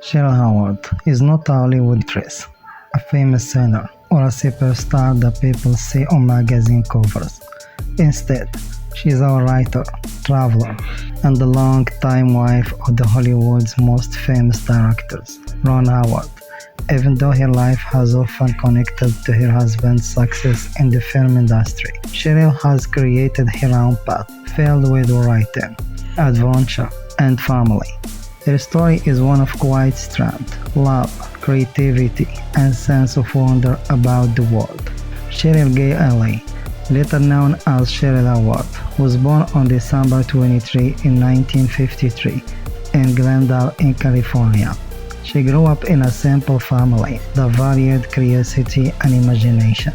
Cheryl Howard is not a Hollywood actress, a famous singer, or a superstar that people see on magazine covers. Instead, she is a writer, traveler, and the long-time wife of the Hollywood's most famous directors, Ron Howard. Even though her life has often connected to her husband's success in the film industry, Cheryl has created her own path filled with writing, adventure, and family. Her story is one of quiet strength, love, creativity, and sense of wonder about the world. Cheryl Gay Alley, later known as Cheryl Howard, was born on December 23 in 1953 in Glendale in California. She grew up in a simple family that valued curiosity and imagination.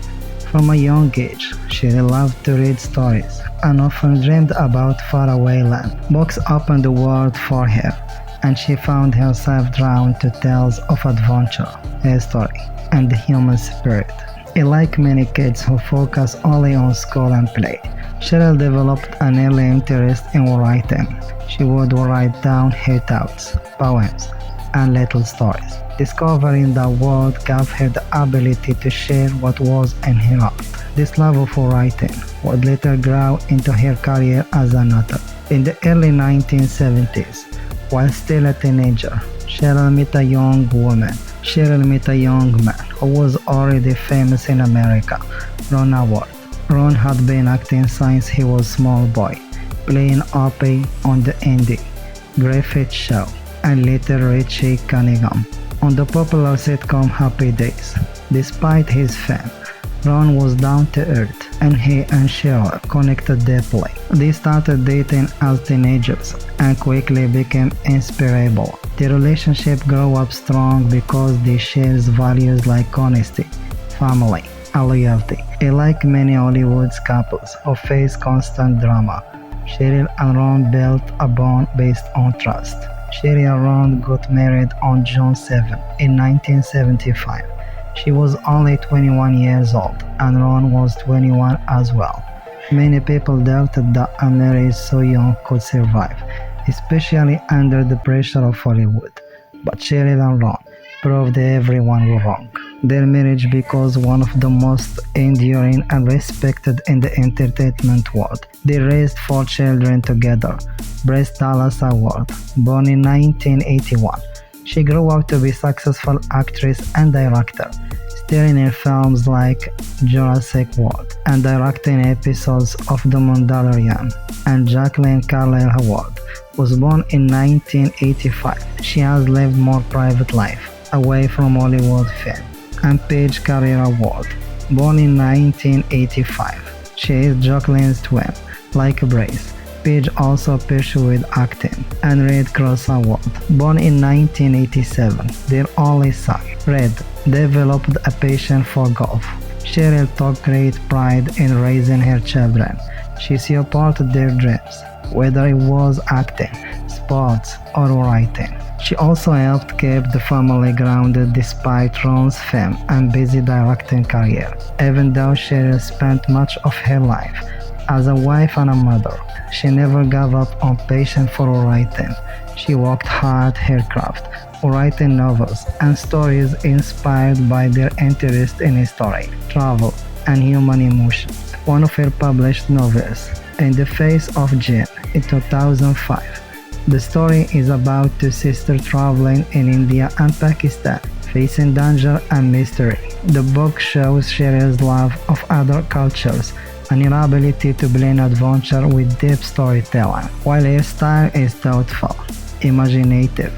From a young age, she loved to read stories and often dreamed about faraway land. Books opened the world for her, and she found herself drawn to tales of adventure, history, and the human spirit. Like many kids who focus only on school and play, Cheryl developed an early interest in writing. She would write down her thoughts, poems, and little stories. Discovering that word gave her the ability to share what was in her heart. This love for writing would later grow into her career as an author. In the early 1970s, while still a teenager, Cheryl met a young man who was already famous in America, Ron Howard. Ron had been acting since he was a small boy, playing Opie on the Andy Griffith Show and later Richie Cunningham on the popular sitcom Happy Days. Despite his fame, Ron was down to earth, and he and Cheryl connected deeply. They started dating as teenagers and quickly became inseparable. The relationship grew up strong because they shared values like honesty, family, and loyalty. Like many Hollywood couples who face constant drama, Cheryl and Ron built a bond based on trust. Cheryl and Ron got married on June 7 in 1975. She was only 21 years old, and Ron was 21 as well. Many people doubted that a marriage so young could survive, especially under the pressure of Hollywood. But Cheryl and Ron proved everyone wrong. Their marriage became one of the most enduring and respected in the entertainment world. They raised 4 children together. Bryce Dallas Howard, born in 1981. She grew up to be a successful actress and director, starring in films like Jurassic World and directing episodes of The Mandalorian. And Jacqueline Carlisle Howard was born in 1985. She has lived more private life away from Hollywood fame. And Paige Carrere Howard, born in 1985. She is Jacqueline's twin, like Bryce. Paige also pursued acting. And Red Cross Howard, born in 1987, their only son. Red developed a passion for golf. Cheryl took great pride in raising her children. She supported their dreams, whether it was acting, sports, or writing. She also helped keep the family grounded despite Ron's fame and busy directing career. Even though Cheryl spent much of her life as a wife and a mother, she never gave up on passion for writing. She worked hard her craft, writing novels and stories inspired by their interest in history, travel, and human emotion. One of her published novels, In the Face of Jane, in 2005. The story is about 2 sisters traveling in India and Pakistan, facing danger and mystery. The book shows Cheryl's love of other cultures and her ability to blend adventure with deep storytelling, while her style is thoughtful, imaginative,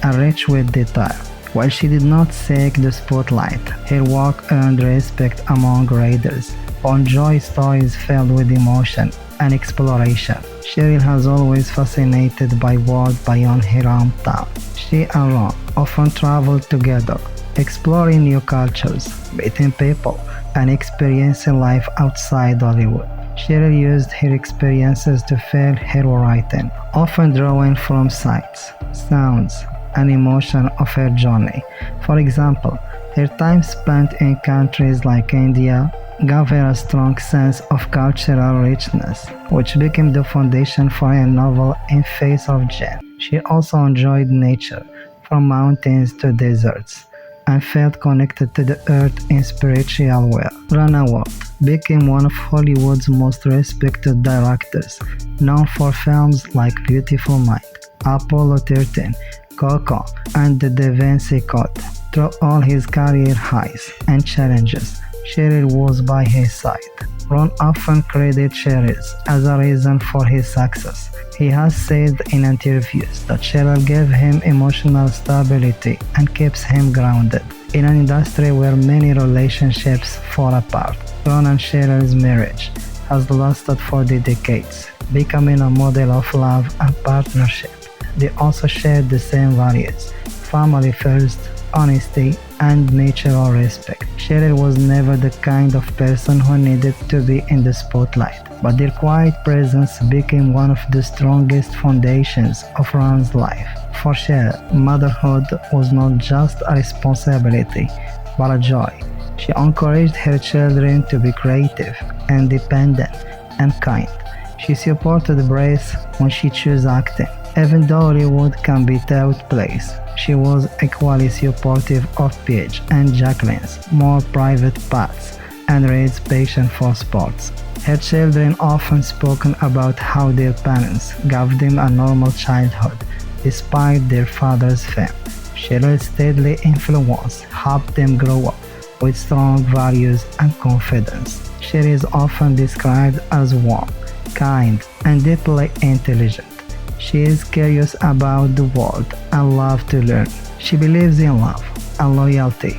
and rich with detail. While she did not seek the spotlight, her work earned respect among readers who enjoy stories filled with emotion and exploration. Cheryl has always fascinated by world beyond her hometown. She and Ron often traveled together, exploring new cultures, meeting people, and experiencing life outside Hollywood. Cheryl used her experiences to fill her writing, often drawing from sights, sounds, and emotion of her journey. For example, her time spent in countries like India gave her a strong sense of cultural richness, which became the foundation for her novel In Face of Jane. She also enjoyed nature, from mountains to deserts, and felt connected to the earth in spiritual way. Ron Howard became one of Hollywood's most respected directors, known for films like Beautiful Mind, Apollo 13, Coco, and The Da Vinci Code. Through all his career highs and challenges, Cheryl was by his side. Ron often credits Cheryl as a reason for his success. He has said in interviews that Cheryl gave him emotional stability and keeps him grounded. In an industry where many relationships fall apart, Ron and Cheryl's marriage has lasted for decades, becoming a model of love and partnership. They also shared the same values: family first, honesty, and mutual respect. Cheryl was never the kind of person who needed to be in the spotlight, but their quiet presence became one of the strongest foundations of Ron's life. For Cheryl, motherhood was not just a responsibility, but a joy. She encouraged her children to be creative, independent, and kind. She supported Brace when she chose acting. Even though Hollywood can be a tough place, she was equally supportive of Paige and Jacqueline's more private paths and raised passion for sports. Her children often spoken about how their parents gave them a normal childhood despite their father's fame. Cheryl's steady influence helped them grow up with strong values and confidence. Cheryl is often described as warm, kind, and deeply intelligent. She is curious about the world and loves to learn. She believes in love and loyalty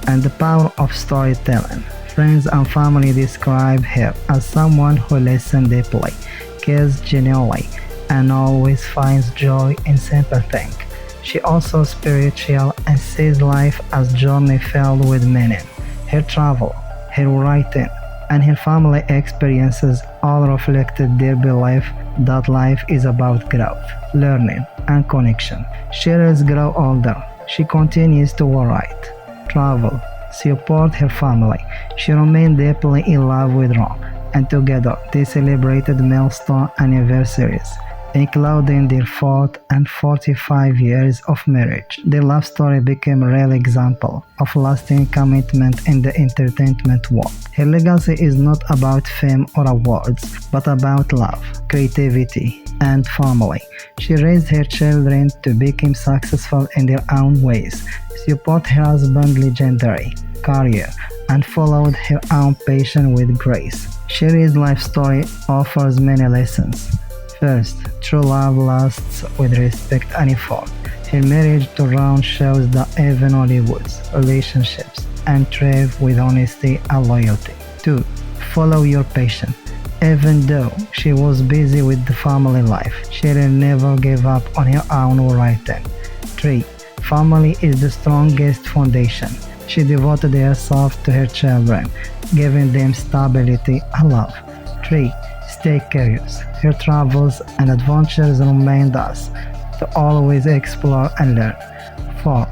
and the power of storytelling. Friends and family describe her as someone who listens deeply, cares genuinely, and always finds joy in simple things. She also spiritual and sees life as a journey filled with meaning. Her travel, her writing, and her family experiences all reflected their belief that life is about growth, learning, and connection. Cheryl grows older. She continues to write, travel, support her family. She remained deeply in love with Ron, and together they celebrated milestone anniversaries, including their 4th and 45 years of marriage. Their love story became a real example of lasting commitment in the entertainment world. Her legacy is not about fame or awards, but about love, creativity, and family. She raised her children to become successful in their own ways, support her husband's legendary career, and followed her own passion with grace. Cheryl's life story offers many lessons. First, true love lasts with respect and effort. Her marriage to Ron shows that even Hollywood's relationships and thrive with honesty and loyalty. 2. Follow your passion. Even though she was busy with the family life, Cheryl never gave up on her own writing. 3. Family is the strongest foundation. She devoted herself to her children, giving them stability and love. 3. Stay curious. Her travels and adventures remind us to always explore and learn. 4.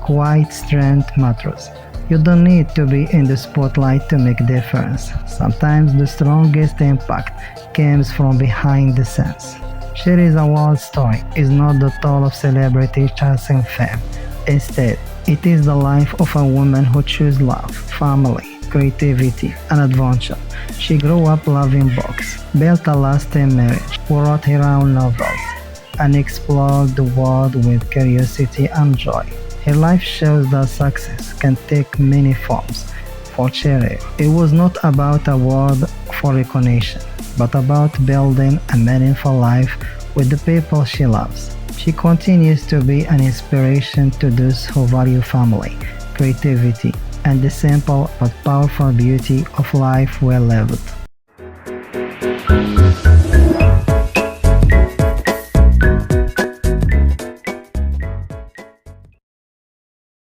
Quiet strength matters. You don't need to be in the spotlight to make a difference. Sometimes the strongest impact comes from behind the scenes. Cheryl's award story is not the tale of celebrity chasing fame. Instead, it is the life of a woman who chose love, family, creativity, and adventure. She grew up loving books, built a lasting marriage, wrote her own novels, and explored the world with curiosity and joy. Her life shows that success can take many forms. For Cheryl, it was not about a award for recognition, but about building a meaningful life with the people she loves. She continues to be an inspiration to those who value family, creativity, and the simple but powerful beauty of life well lived.